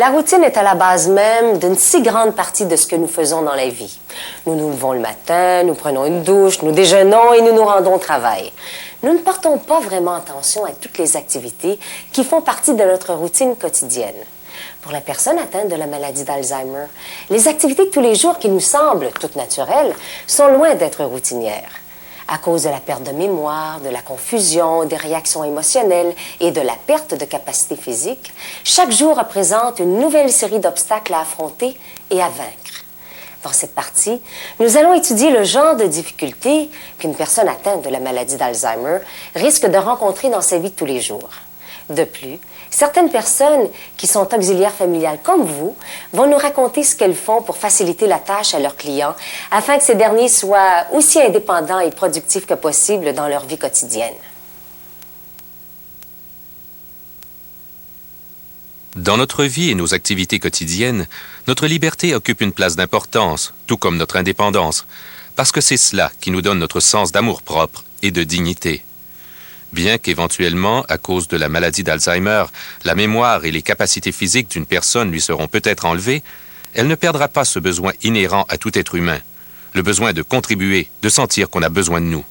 La routine est à la base même d'une si grande partie de ce que nous faisons dans la vie. Nous nous levons le matin, nous prenons une douche, nous déjeunons et nous nous rendons au travail. Nous ne portons pas vraiment attention à toutes les activités qui font partie de notre routine quotidienne. Pour la personne atteinte de la maladie d'Alzheimer, les activités de tous les jours qui nous semblent toutes naturelles sont loin d'être routinières. À cause de la perte de mémoire, de la confusion, des réactions émotionnelles et de la perte de capacité physique, chaque jour représente une nouvelle série d'obstacles à affronter et à vaincre. Dans cette partie, nous allons étudier le genre de difficultés qu'une personne atteinte de la maladie d'Alzheimer risque de rencontrer dans sa vie de tous les jours. De plus, certaines personnes qui sont auxiliaires familiales comme vous vont nous raconter ce qu'elles font pour faciliter la tâche à leurs clients afin que ces derniers soient aussi indépendants et productifs que possible dans leur vie quotidienne. Dans notre vie et nos activités quotidiennes, notre liberté occupe une place d'importance, tout comme notre indépendance, parce que c'est cela qui nous donne notre sens d'amour-propre et de dignité. Bien qu'éventuellement, à cause de la maladie d'Alzheimer, la mémoire et les capacités physiques d'une personne lui seront peut-être enlevées, elle ne perdra pas ce besoin inhérent à tout être humain, le besoin de contribuer, de sentir qu'on a besoin de nous.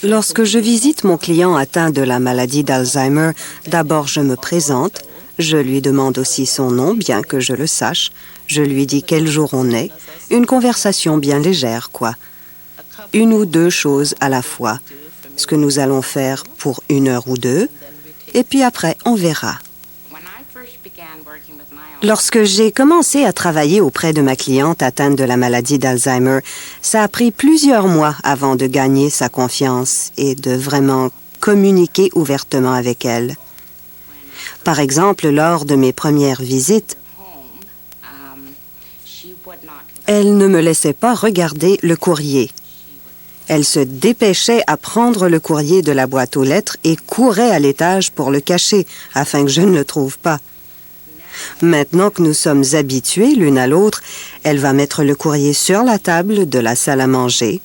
Lorsque je visite mon client atteint de la maladie d'Alzheimer, d'abord je me présente, je lui demande aussi son nom, bien que je le sache, je lui dis quel jour on est, une conversation bien légère, quoi. Une ou deux choses à la fois, ce que nous allons faire pour 1 heure ou 2, et puis après, on verra. Lorsque j'ai commencé à travailler auprès de ma cliente atteinte de la maladie d'Alzheimer, ça a pris plusieurs mois avant de gagner sa confiance et de vraiment communiquer ouvertement avec elle. Par exemple, lors de mes premières visites, elle ne me laissait pas regarder le courrier. Elle se dépêchait à prendre le courrier de la boîte aux lettres et courait à l'étage pour le cacher, afin que je ne le trouve pas. Maintenant que nous sommes habitués l'une à l'autre, elle va mettre le courrier sur la table de la salle à manger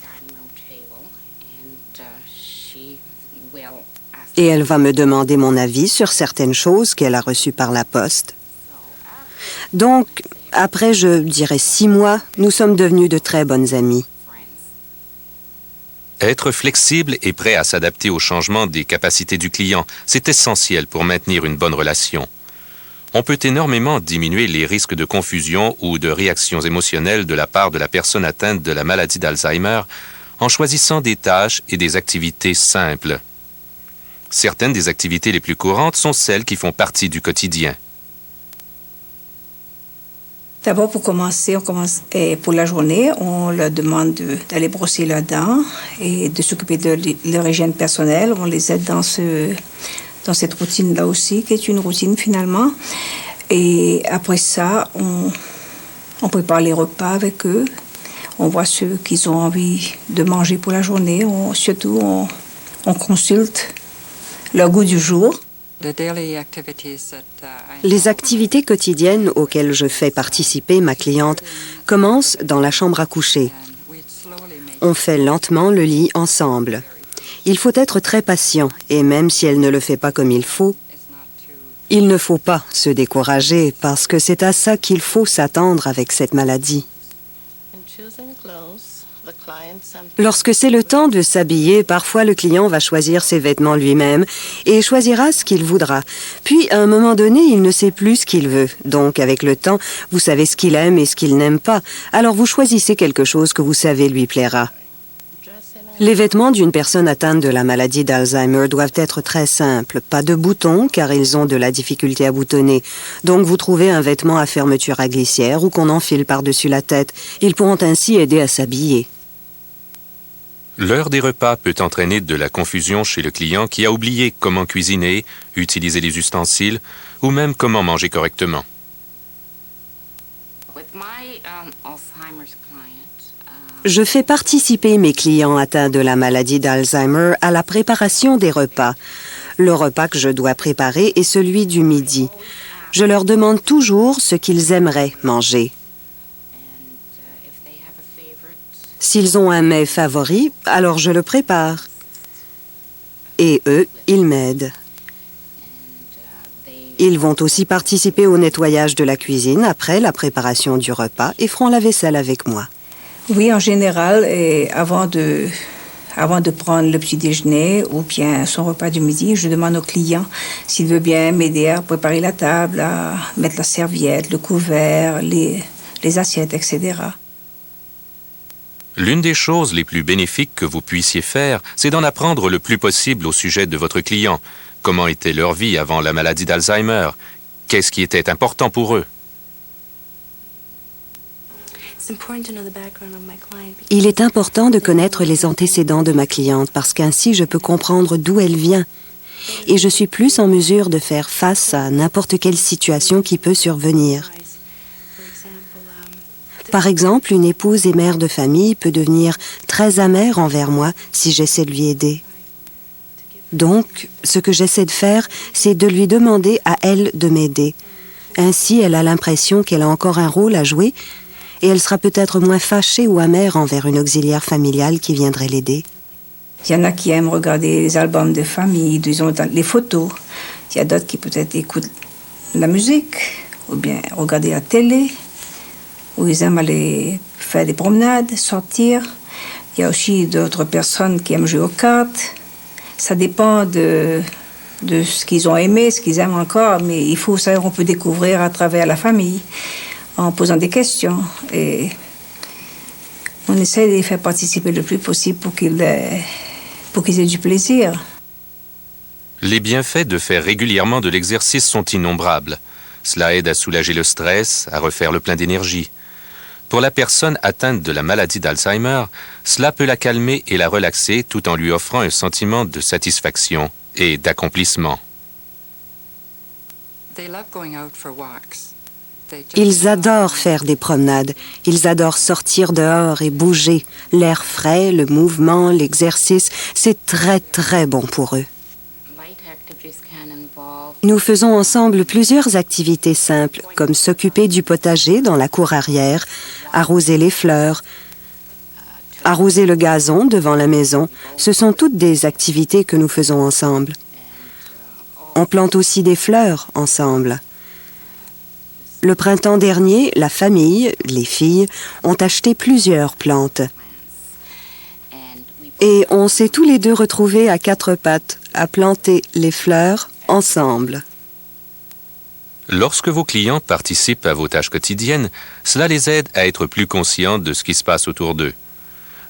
et elle va me demander mon avis sur certaines choses qu'elle a reçues par la poste. Donc, après, je dirais 6 mois, nous sommes devenus de très bonnes amies. Être flexible et prêt à s'adapter au changement des capacités du client, c'est essentiel pour maintenir une bonne relation. On peut énormément diminuer les risques de confusion ou de réactions émotionnelles de la part de la personne atteinte de la maladie d'Alzheimer en choisissant des tâches et des activités simples. Certaines des activités les plus courantes sont celles qui font partie du quotidien. D'abord, pour commencer, pour la journée, on leur demande d'aller brosser leurs dents et de s'occuper de leur hygiène personnelle. On les aide dans cette routine-là aussi, qui est une routine finalement. Et après ça, on prépare les repas avec eux. On voit ce qu'ils ont envie de manger pour la journée. On consulte leur goût du jour. Les activités quotidiennes auxquelles je fais participer ma cliente commencent dans la chambre à coucher. On fait lentement le lit ensemble. Il faut être très patient et même si elle ne le fait pas comme il ne faut pas se décourager parce que c'est à ça qu'il faut s'attendre avec cette maladie. Lorsque c'est le temps de s'habiller, parfois le client va choisir ses vêtements lui-même et choisira ce qu'il voudra. Puis, à un moment donné, il ne sait plus ce qu'il veut. Donc, avec le temps, vous savez ce qu'il aime et ce qu'il n'aime pas. Alors, vous choisissez quelque chose que vous savez lui plaira. Les vêtements d'une personne atteinte de la maladie d'Alzheimer doivent être très simples. Pas de boutons, car ils ont de la difficulté à boutonner. Donc, vous trouvez un vêtement à fermeture à glissière ou qu'on enfile par-dessus la tête. Ils pourront ainsi aider à s'habiller. L'heure des repas peut entraîner de la confusion chez le client qui a oublié comment cuisiner, utiliser les ustensiles ou même comment manger correctement. Je fais participer mes clients atteints de la maladie d'Alzheimer à la préparation des repas. Le repas que je dois préparer est celui du midi. Je leur demande toujours ce qu'ils aimeraient manger. S'ils ont un mets favori, alors je le prépare. Et eux, ils m'aident. Ils vont aussi participer au nettoyage de la cuisine après la préparation du repas et feront la vaisselle avec moi. Oui, en général, et avant de prendre le petit déjeuner ou bien son repas du midi, je demande au client s'il veut bien m'aider à préparer la table, à mettre la serviette, le couvert, les assiettes, etc. L'une des choses les plus bénéfiques que vous puissiez faire, c'est d'en apprendre le plus possible au sujet de votre client. Comment était leur vie avant la maladie d'Alzheimer? Qu'est-ce qui était important pour eux? Il est important de connaître les antécédents de ma cliente parce qu'ainsi je peux comprendre d'où elle vient. Et je suis plus en mesure de faire face à n'importe quelle situation qui peut survenir. Par exemple, une épouse et mère de famille peut devenir très amère envers moi si j'essaie de lui aider. Donc, ce que j'essaie de faire, c'est de lui demander à elle de m'aider. Ainsi, elle a l'impression qu'elle a encore un rôle à jouer et elle sera peut-être moins fâchée ou amère envers une auxiliaire familiale qui viendrait l'aider. Il y en a qui aiment regarder les albums de famille, disons les photos. Il y a d'autres qui peut-être écoutent la musique ou bien regarder la télé, ou ils aiment aller faire des promenades, sortir. Il y a aussi d'autres personnes qui aiment jouer aux cartes. Ça dépend de ce qu'ils ont aimé, ce qu'ils aiment encore, mais il faut savoir qu'on peut découvrir à travers la famille, en posant des questions. Et on essaie de les faire participer le plus possible pour qu'ils aient du plaisir. Les bienfaits de faire régulièrement de l'exercice sont innombrables. Cela aide à soulager le stress, à refaire le plein d'énergie. Pour la personne atteinte de la maladie d'Alzheimer, cela peut la calmer et la relaxer tout en lui offrant un sentiment de satisfaction et d'accomplissement. Ils adorent faire des promenades. Ils adorent sortir dehors et bouger. L'air frais, le mouvement, l'exercice, c'est très, très bon pour eux. Nous faisons ensemble plusieurs activités simples, comme s'occuper du potager dans la cour arrière, arroser les fleurs, arroser le gazon devant la maison. Ce sont toutes des activités que nous faisons ensemble. On plante aussi des fleurs ensemble. Le printemps dernier, la famille, les filles, ont acheté plusieurs plantes. Et on s'est tous les deux retrouvés à quatre pattes à planter les fleurs ensemble. Lorsque vos clients participent à vos tâches quotidiennes, cela les aide à être plus conscients de ce qui se passe autour d'eux.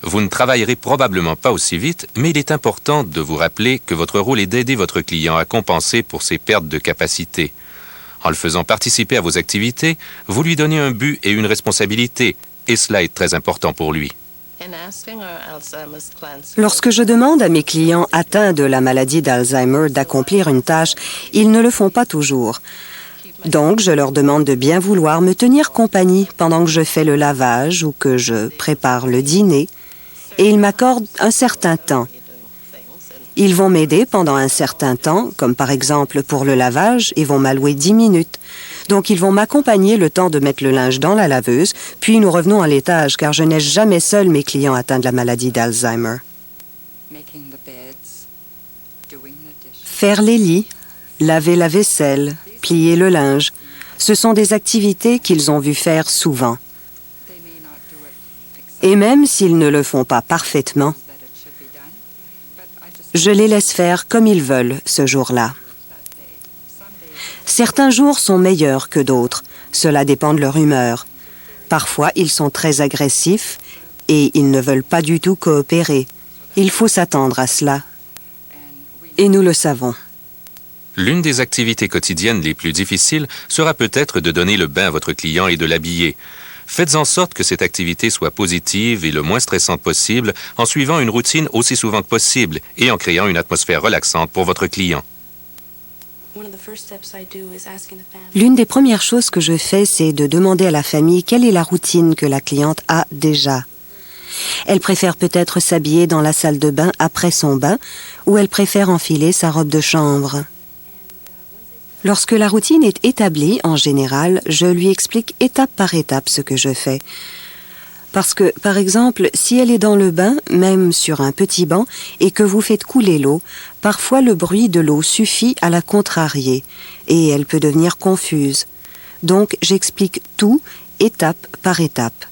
Vous ne travaillerez probablement pas aussi vite, mais il est important de vous rappeler que votre rôle est d'aider votre client à compenser pour ses pertes de capacité. En le faisant participer à vos activités, vous lui donnez un but et une responsabilité, et cela est très important pour lui. Lorsque je demande à mes clients atteints de la maladie d'Alzheimer d'accomplir une tâche, ils ne le font pas toujours. Donc, je leur demande de bien vouloir me tenir compagnie pendant que je fais le lavage ou que je prépare le dîner, et ils m'accordent un certain temps. Ils vont m'aider pendant un certain temps, comme par exemple pour le lavage, ils vont m'allouer 10 minutes. Donc, ils vont m'accompagner le temps de mettre le linge dans la laveuse, puis nous revenons à l'étage, car je n'ai jamais seul mes clients atteints de la maladie d'Alzheimer. Faire les lits, laver la vaisselle, plier le linge, ce sont des activités qu'ils ont vu faire souvent. Et même s'ils ne le font pas parfaitement, je les laisse faire comme ils veulent ce jour-là. Certains jours sont meilleurs que d'autres. Cela dépend de leur humeur. Parfois, ils sont très agressifs et ils ne veulent pas du tout coopérer. Il faut s'attendre à cela. Et nous le savons. L'une des activités quotidiennes les plus difficiles sera peut-être de donner le bain à votre client et de l'habiller. Faites en sorte que cette activité soit positive et le moins stressante possible en suivant une routine aussi souvent que possible et en créant une atmosphère relaxante pour votre client. L'une des premières choses que je fais, c'est de demander à la famille quelle est la routine que la cliente a déjà. Elle préfère peut-être s'habiller dans la salle de bain après son bain ou elle préfère enfiler sa robe de chambre. Lorsque la routine est établie, en général, je lui explique étape par étape ce que je fais. Parce que, par exemple, si elle est dans le bain, même sur un petit banc, et que vous faites couler l'eau, parfois le bruit de l'eau suffit à la contrarier, et elle peut devenir confuse. Donc, j'explique tout, étape par étape.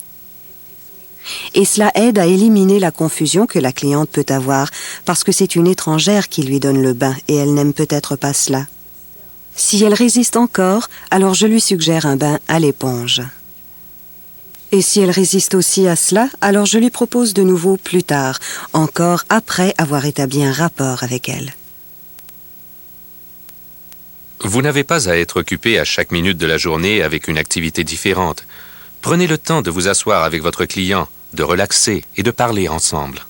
Et cela aide à éliminer la confusion que la cliente peut avoir, parce que c'est une étrangère qui lui donne le bain, et elle n'aime peut-être pas cela. Si elle résiste encore, alors je lui suggère un bain à l'éponge. Et si elle résiste aussi à cela, alors je lui propose de nouveau plus tard, encore après avoir établi un rapport avec elle. Vous n'avez pas à être occupé à chaque minute de la journée avec une activité différente. Prenez le temps de vous asseoir avec votre client, de relaxer et de parler ensemble.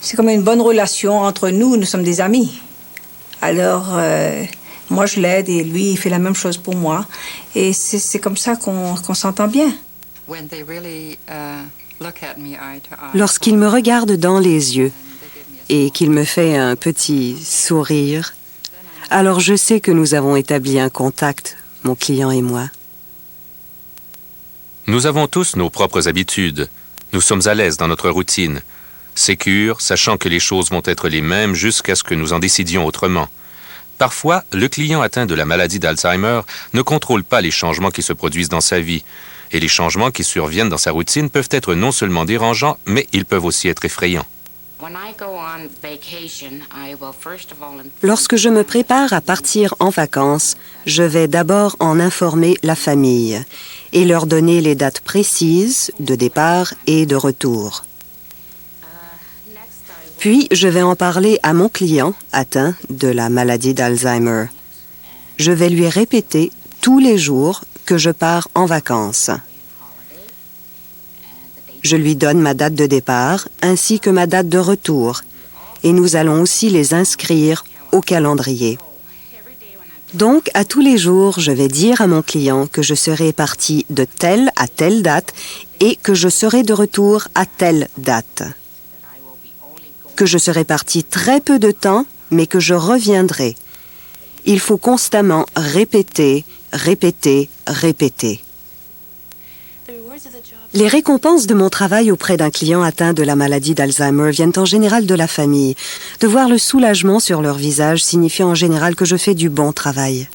C'est comme une bonne relation entre nous, nous sommes des amis. Alors, moi je l'aide et lui il fait la même chose pour moi. Et c'est comme ça qu'on s'entend bien. Lorsqu'il me regarde dans les yeux et qu'il me fait un petit sourire, alors je sais que nous avons établi un contact, mon client et moi. Nous avons tous nos propres habitudes. Nous sommes à l'aise dans notre routine, sécures, sachant que les choses vont être les mêmes jusqu'à ce que nous en décidions autrement. Parfois, le client atteint de la maladie d'Alzheimer ne contrôle pas les changements qui se produisent dans sa vie. Et les changements qui surviennent dans sa routine peuvent être non seulement dérangeants, mais ils peuvent aussi être effrayants. Lorsque je me prépare à partir en vacances, je vais d'abord en informer la famille et leur donner les dates précises de départ et de retour. Puis, je vais en parler à mon client atteint de la maladie d'Alzheimer. Je vais lui répéter tous les jours que je pars en vacances. Je lui donne ma date de départ ainsi que ma date de retour et nous allons aussi les inscrire au calendrier. Donc, à tous les jours, je vais dire à mon client que je serai parti de telle à telle date et que je serai de retour à telle date. Que je serai parti très peu de temps, mais que je reviendrai. Il faut constamment répéter, répéter, répéter. Les récompenses de mon travail auprès d'un client atteint de la maladie d'Alzheimer viennent en général de la famille. De voir le soulagement sur leur visage signifie en général que je fais du bon travail.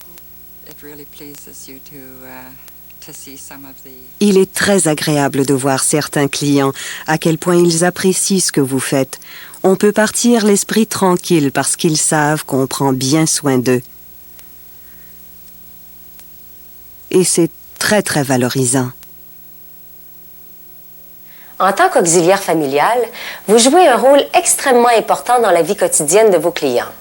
Il est très agréable de voir certains clients, à quel point ils apprécient ce que vous faites. On peut partir l'esprit tranquille parce qu'ils savent qu'on prend bien soin d'eux. Et c'est très, très valorisant. En tant qu'auxiliaire familial, vous jouez un rôle extrêmement important dans la vie quotidienne de vos clients.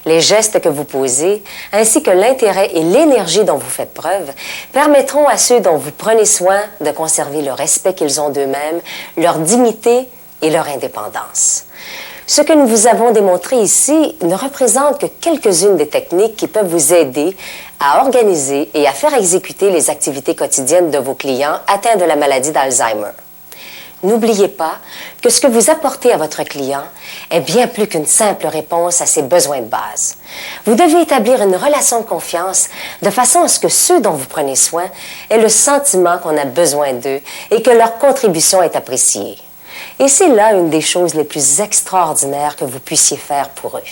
Les gestes que vous posez, ainsi que l'intérêt et l'énergie dont vous faites preuve, permettront à ceux dont vous prenez soin de conserver le respect qu'ils ont d'eux-mêmes, leur dignité et leur indépendance. Ce que nous vous avons démontré ici ne représente que quelques-unes des techniques qui peuvent vous aider à organiser et à faire exécuter les activités quotidiennes de vos clients atteints de la maladie d'Alzheimer. N'oubliez pas que ce que vous apportez à votre client est bien plus qu'une simple réponse à ses besoins de base. Vous devez établir une relation de confiance de façon à ce que ceux dont vous prenez soin aient le sentiment qu'on a besoin d'eux et que leur contribution est appréciée. Et c'est là une des choses les plus extraordinaires que vous puissiez faire pour eux.